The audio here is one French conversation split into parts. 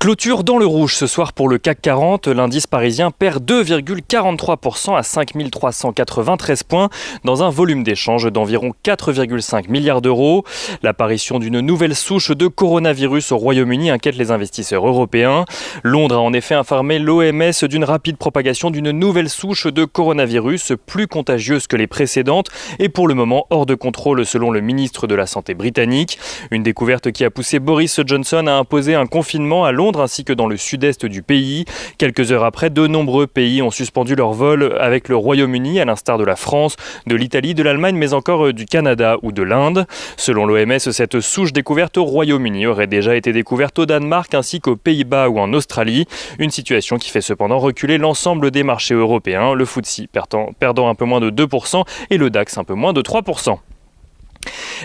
Clôture dans le rouge ce soir pour le CAC 40. L'indice parisien perd 2,43% à 5 393 points dans un volume d'échange d'environ 4,5 milliards d'euros. L'apparition d'une nouvelle souche de coronavirus au Royaume-Uni inquiète les investisseurs européens. Londres a en effet informé l'OMS d'une rapide propagation d'une nouvelle souche de coronavirus plus contagieuse que les précédentes et pour le moment hors de contrôle selon le ministre de la Santé britannique. Une découverte qui a poussé Boris Johnson à imposer un confinement à Londres ainsi que dans le sud-est du pays. Quelques heures après, de nombreux pays ont suspendu leur vol avec le Royaume-Uni, à l'instar de la France, de l'Italie, de l'Allemagne, mais encore du Canada ou de l'Inde. Selon l'OMS, cette souche découverte au Royaume-Uni aurait déjà été découverte au Danemark ainsi qu'aux Pays-Bas ou en Australie. Une situation qui fait cependant reculer l'ensemble des marchés européens, le FTSE perdant un peu moins de 2% et le DAX un peu moins de 3%.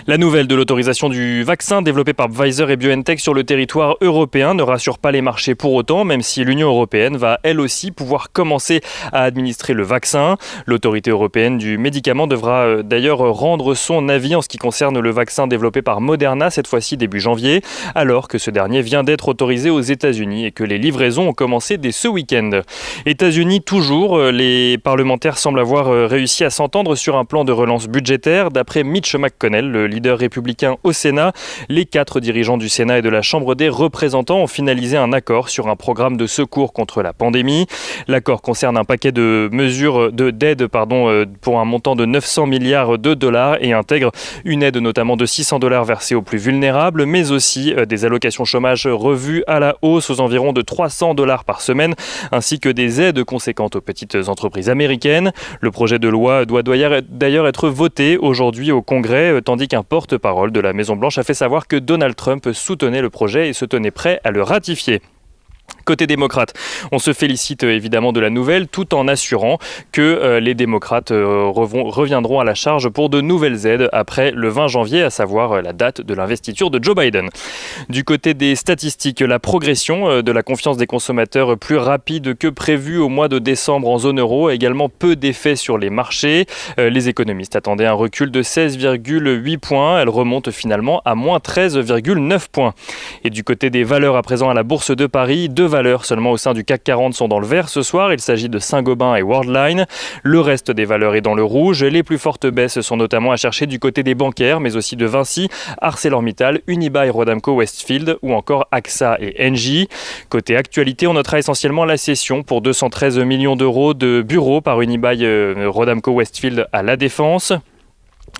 La nouvelle de l'autorisation du vaccin développé par Pfizer et BioNTech sur le territoire européen ne rassure pas les marchés pour autant, même si l'Union européenne va elle aussi pouvoir commencer à administrer le vaccin. L'autorité européenne du médicament devra d'ailleurs rendre son avis en ce qui concerne le vaccin développé par Moderna, cette fois-ci début janvier, alors que ce dernier vient d'être autorisé aux États-Unis et que les livraisons ont commencé dès ce week-end. États-Unis toujours, les parlementaires semblent avoir réussi à s'entendre sur un plan de relance budgétaire. D'après Mitch McConnell, le leader républicain au Sénat, les 4 dirigeants du Sénat et de la Chambre des représentants ont finalisé un accord sur un programme de secours contre la pandémie. L'accord concerne un paquet de mesures d'aide pour un montant de 900 milliards de dollars et intègre une aide notamment de 600 dollars versée aux plus vulnérables, mais aussi des allocations chômage revues à la hausse aux environs de 300 dollars par semaine, ainsi que des aides conséquentes aux petites entreprises américaines. Le projet de loi doit d'ailleurs être voté aujourd'hui au Congrès, tandis qu'un porte-parole de la Maison-Blanche a fait savoir que Donald Trump soutenait le projet et se tenait prêt à le ratifier. Côté démocrate, on se félicite évidemment de la nouvelle tout en assurant que les démocrates reviendront à la charge pour de nouvelles aides après le 20 janvier, à savoir la date de l'investiture de Joe Biden. Du côté des statistiques, la progression de la confiance des consommateurs plus rapide que prévu au mois de décembre en zone euro a également peu d'effet sur les marchés. Les économistes attendaient un recul de 16,8 points. Elle remonte finalement à moins 13,9 points. Et du côté des valeurs à présent à la Bourse de Paris, 2 valeurs seulement au sein du CAC 40 sont dans le vert ce soir. Il s'agit de Saint-Gobain et Worldline. Le reste des valeurs est dans le rouge. Les plus fortes baisses sont notamment à chercher du côté des bancaires, mais aussi de Vinci, ArcelorMittal, Unibail Rodamco Westfield ou encore AXA et Engie. Côté actualité, on notera essentiellement la cession pour 213 millions d'euros de bureaux par Unibail Rodamco Westfield à La Défense.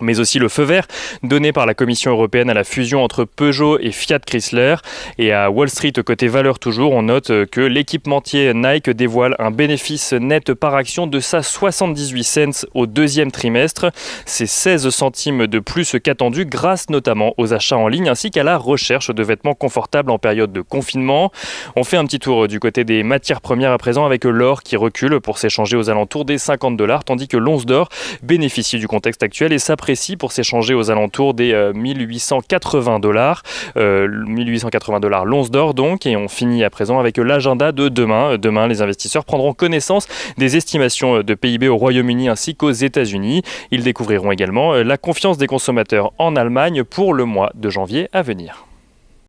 Mais aussi le feu vert donné par la Commission européenne à la fusion entre Peugeot et Fiat Chrysler. Et à Wall Street, côté valeur toujours, on note que l'équipementier Nike dévoile un bénéfice net par action de 78 cents au deuxième trimestre. C'est 16 centimes de plus qu'attendu grâce notamment aux achats en ligne ainsi qu'à la recherche de vêtements confortables en période de confinement. On fait un petit tour du côté des matières premières à présent avec l'or qui recule pour s'échanger aux alentours des 50 dollars tandis que l'once d'or bénéficie du contexte actuel et s'apprécie pour s'échanger aux alentours des 1880 dollars. 1880 dollars l'once d'or donc. Et on finit à présent avec l'agenda de demain. Demain, les investisseurs prendront connaissance des estimations de PIB au Royaume-Uni ainsi qu'aux États-Unis. Ils découvriront également la confiance des consommateurs en Allemagne pour le mois de janvier à venir.